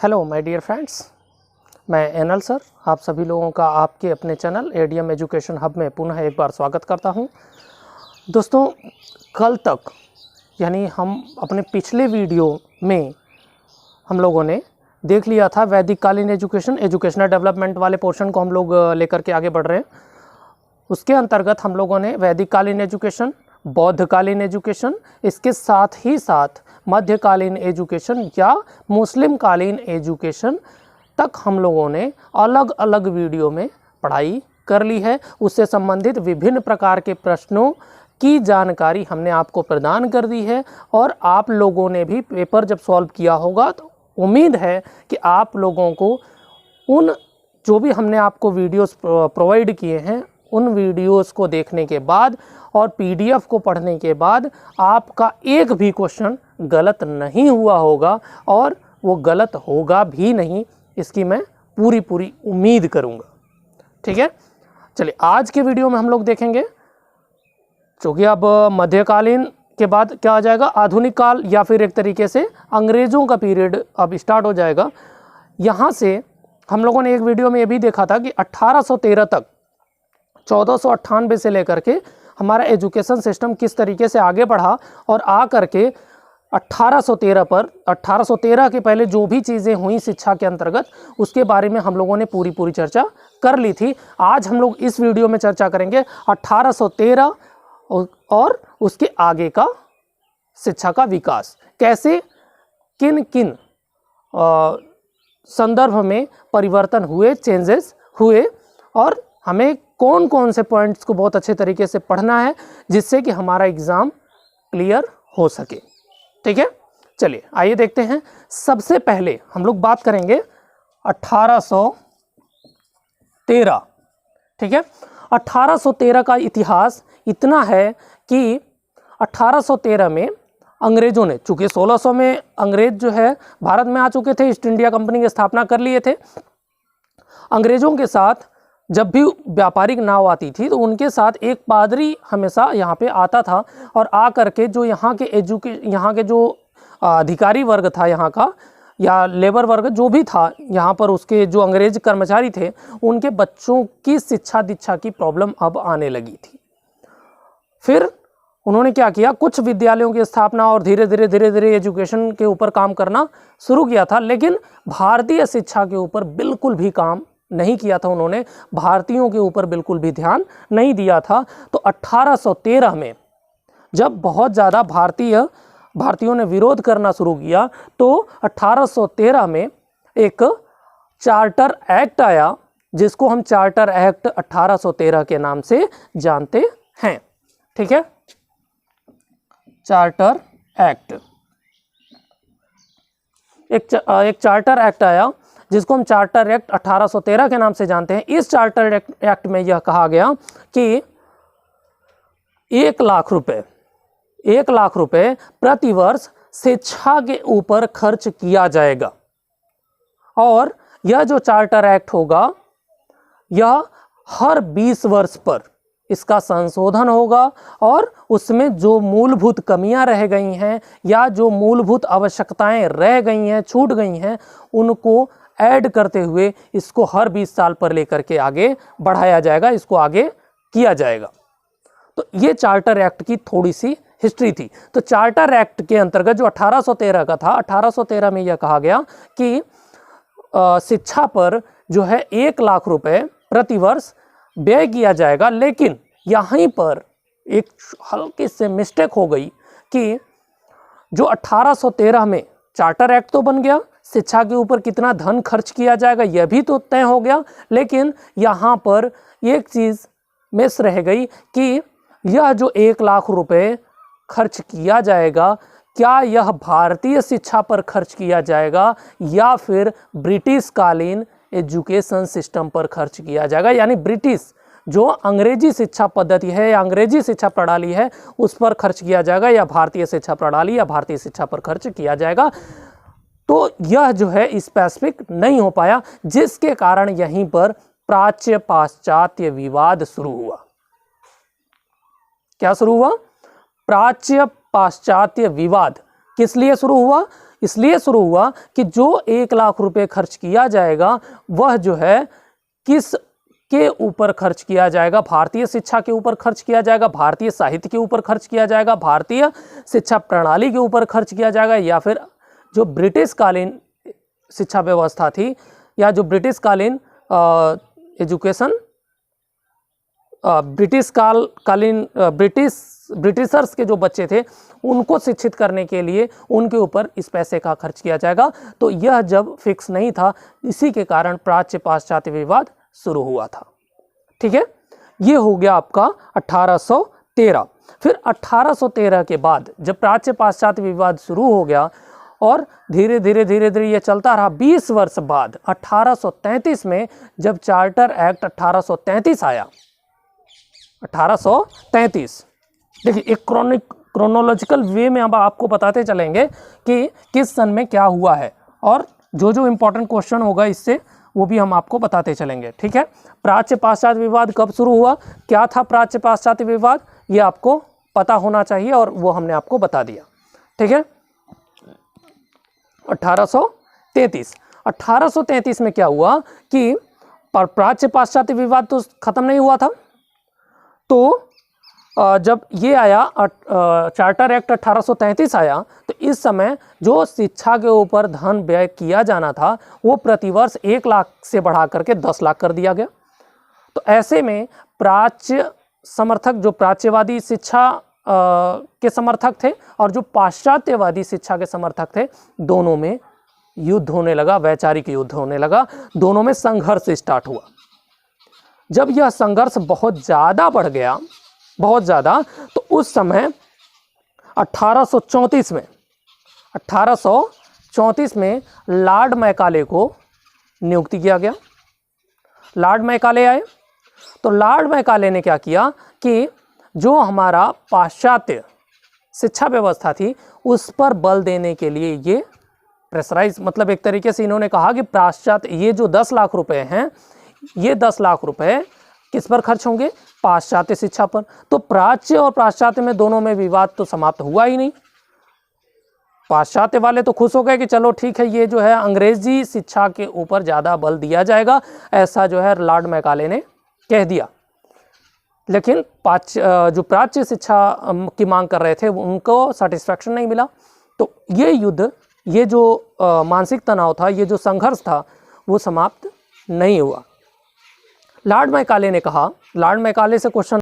Hello my dear friends, मैं anal sir आप सभी लोगों का आपके अपने चैनल एडीएम एजुकेशन हब में पुनः एक बार स्वागत करता हूं। दोस्तों, कल तक यानी हम अपने पिछले वीडियो में हम लोगों ने देख लिया था वैदिक कालीन एजुकेशनल डेवलपमेंट वाले पोर्शन को हम लोग लेकर के आगे बढ़ रहे हैं। उसके अंतर्गत हम लोगों ने वैदिक कालीन एजुकेशन, बौद्धकालीन एजुकेशन, इसके साथ ही साथ मध्यकालीन एजुकेशन या मुस्लिम कालीन एजुकेशन तक हम लोगों ने अलग अलग वीडियो में पढ़ाई कर ली है। उससे संबंधित विभिन्न प्रकार के प्रश्नों की जानकारी हमने आपको प्रदान कर दी है और आप लोगों ने भी पेपर जब सॉल्व किया होगा तो उम्मीद है कि आप लोगों को उन जो भी हमने आपको वीडियोस प्रोवाइड किए हैं उन वीडियोस को देखने के बाद और पीडीएफ को पढ़ने के बाद आपका एक भी क्वेश्चन गलत नहीं हुआ होगा और वो गलत होगा भी नहीं, इसकी मैं पूरी उम्मीद करूँगा। ठीक है, चलिए आज के वीडियो में हम लोग देखेंगे, चूँकि अब मध्यकालीन के बाद क्या आ जाएगा, आधुनिक काल या फिर एक तरीके से अंग्रेज़ों का पीरियड अब स्टार्ट हो जाएगा। यहाँ से हम लोगों ने एक वीडियो में ये भी देखा था कि 1813 तक 1498 से लेकर के हमारा एजुकेशन सिस्टम किस तरीके से आगे बढ़ा और आ करके 1813 के पहले जो भी चीज़ें हुई शिक्षा के अंतर्गत उसके बारे में हम लोगों ने पूरी चर्चा कर ली थी। आज हम लोग इस वीडियो में चर्चा करेंगे 1813 और उसके आगे का शिक्षा का विकास, कैसे किन किन संदर्भ में परिवर्तन हुए, चेंजेस हुए और हमें कौन कौन से पॉइंट्स को बहुत अच्छे तरीके से पढ़ना है जिससे कि हमारा एग्ज़ाम क्लियर हो सके। ठीक है, चलिए आइए देखते हैं। सबसे पहले हम लोग बात करेंगे 1813। ठीक है, 1813 का इतिहास इतना है कि 1813 में अंग्रेज़ों ने, चूँकि 1600 में अंग्रेज जो है भारत में आ चुके थे, ईस्ट इंडिया कंपनी की स्थापना कर लिए थे। अंग्रेज़ों के साथ जब भी व्यापारिक नाव आती थी तो उनके साथ एक पादरी हमेशा यहाँ पे आता था और आ करके जो यहाँ के जो अधिकारी वर्ग था यहाँ का या लेबर वर्ग जो भी था यहाँ पर, उसके जो अंग्रेज कर्मचारी थे, उनके बच्चों की शिक्षा दीक्षा की प्रॉब्लम अब आने लगी थी। फिर उन्होंने क्या किया, कुछ विद्यालयों की स्थापना और धीरे धीरे एजुकेशन के ऊपर काम करना शुरू किया था, लेकिन भारतीय शिक्षा के ऊपर बिल्कुल भी काम नहीं किया था। उन्होंने भारतीयों के ऊपर बिल्कुल भी ध्यान नहीं दिया था। तो 1813 में जब बहुत ज़्यादा भारतीयों ने विरोध करना शुरू किया तो 1813 में एक चार्टर एक्ट आया जिसको हम चार्टर एक्ट 1813 के नाम से जानते हैं। ठीक है, चार्टर एक्ट, एक चार्टर एक्ट आया जिसको हम चार्टर एक्ट 1813 के नाम से जानते हैं। इस चार्टर एक्ट में यह कहा गया कि 1 लाख रुपए प्रति वर्ष शिक्षा के ऊपर खर्च किया जाएगा और यह जो चार्टर एक्ट होगा यह हर 20 वर्ष पर इसका संशोधन होगा और उसमें जो मूलभूत कमियां रह गई हैं या जो मूलभूत आवश्यकताएं रह गई हैं, छूट गई हैं, उनको ऐड करते हुए इसको हर 20 साल पर लेकर के आगे बढ़ाया जाएगा, इसको आगे किया जाएगा। तो ये चार्टर एक्ट की थोड़ी सी हिस्ट्री थी। तो चार्टर एक्ट के अंतर्गत जो 1813 का था, 1813 में यह कहा गया कि शिक्षा पर जो है 1 लाख रुपए प्रति वर्ष व्यय किया जाएगा। लेकिन यहीं पर एक हल्की से मिस्टेक हो गई कि जो 1813 में चार्टर एक्ट तो बन गया, शिक्षा के ऊपर कितना धन खर्च किया जाएगा यह भी तो तय हो गया, लेकिन यहाँ पर एक चीज़ मिस रह गई कि यह जो 1 लाख रुपए खर्च किया जाएगा, क्या यह भारतीय शिक्षा पर खर्च किया जाएगा या फिर ब्रिटिश कालीन एजुकेशन सिस्टम पर खर्च किया जाएगा, यानी ब्रिटिश जो अंग्रेजी शिक्षा पद्धति है या अंग्रेजी शिक्षा प्रणाली है उस पर खर्च किया जाएगा या भारतीय शिक्षा प्रणाली या भारतीय शिक्षा पर खर्च किया जाएगा। तो यह जो है स्पेसिफिक नहीं हो पाया, जिसके कारण यहीं पर प्राच्य पाश्चात्य विवाद शुरू हुआ। क्या शुरू हुआ? प्राच्य पाश्चात्य विवाद। किस लिए शुरू हुआ? इसलिए शुरू हुआ कि जो 1 लाख रुपए खर्च किया जाएगा वह जो है किस के ऊपर खर्च किया जाएगा, भारतीय शिक्षा के ऊपर खर्च किया जाएगा, भारतीय साहित्य के ऊपर खर्च किया जाएगा, भारतीय शिक्षा प्रणाली के ऊपर खर्च किया जाएगा, या फिर जो ब्रिटिश कालीन शिक्षा व्यवस्था थी या जो ब्रिटिश कालीन एजुकेशन ब्रिटिशर्स के जो बच्चे थे उनको शिक्षित करने के लिए उनके ऊपर इस पैसे का खर्च किया जाएगा। तो यह जब फिक्स नहीं था, इसी के कारण प्राच्य पाश्चात्य विवाद शुरू हुआ था। ठीक है, ये हो गया आपका 1813। फिर 1813 के बाद जब प्राच्य पाश्चात्य विवाद शुरू हो गया और धीरे धीरे ये चलता रहा, 20 वर्ष बाद 1833 में जब चार्टर एक्ट 1833 आया, 1833, देखिए एक क्रोनोलॉजिकल वे में अब आपको बताते चलेंगे कि किस सन में क्या हुआ है, और जो जो इम्पोर्टेंट क्वेश्चन होगा इससे वो भी हम आपको बताते चलेंगे। ठीक है, प्राच्य पाश्चात्य विवाद कब शुरू हुआ, क्या था प्राच्य पाश्चात्य विवाद, ये आपको पता होना चाहिए और वो हमने आपको बता दिया। ठीक है, 1833 में क्या हुआ कि प्राच्य पाश्चात्य विवाद तो खत्म नहीं हुआ था, तो जब ये आया चार्टर एक्ट 1833 आया, तो इस समय जो शिक्षा के ऊपर धन व्यय किया जाना था वो प्रतिवर्ष 1 लाख से बढ़ा करके 10 लाख कर दिया गया। तो ऐसे में प्राच्य समर्थक, जो प्राच्यवादी शिक्षा के समर्थक थे और जो पाश्चात्यवादी शिक्षा के समर्थक थे, दोनों में युद्ध होने लगा, वैचारिक युद्ध होने लगा, दोनों में संघर्ष स्टार्ट हुआ। जब यह संघर्ष बहुत ज़्यादा बढ़ गया, बहुत ज़्यादा, तो उस समय 1834 में लॉर्ड मैकाले को नियुक्ति किया गया। लॉर्ड मैकाले आए, तो लॉर्ड मैकाले ने क्या किया कि जो हमारा पाश्चात्य शिक्षा व्यवस्था थी उस पर बल देने के लिए ये प्रेशराइज, मतलब एक तरीके से इन्होंने कहा कि पाश्चात्य, ये जो 10 लाख रुपए हैं, ये 10 लाख रुपए किस पर खर्च होंगे, पाश्चात्य शिक्षा पर। तो प्राच्य और पाश्चात्य में दोनों में विवाद तो समाप्त हुआ ही नहीं। पाश्चात्य वाले तो खुश हो गए कि चलो ठीक है, ये जो है अंग्रेजी शिक्षा के ऊपर ज़्यादा बल दिया जाएगा, ऐसा जो है लॉर्ड मैकाले ने कह दिया। लेकिन जो प्राच्य शिक्षा की मांग कर रहे थे उनको सेटिस्फैक्शन नहीं मिला। तो ये युद्ध, ये जो मानसिक तनाव था, ये जो संघर्ष था, वो समाप्त नहीं हुआ। लॉर्ड मैकाले ने कहा, लॉर्ड मैकाले से क्वेश्चन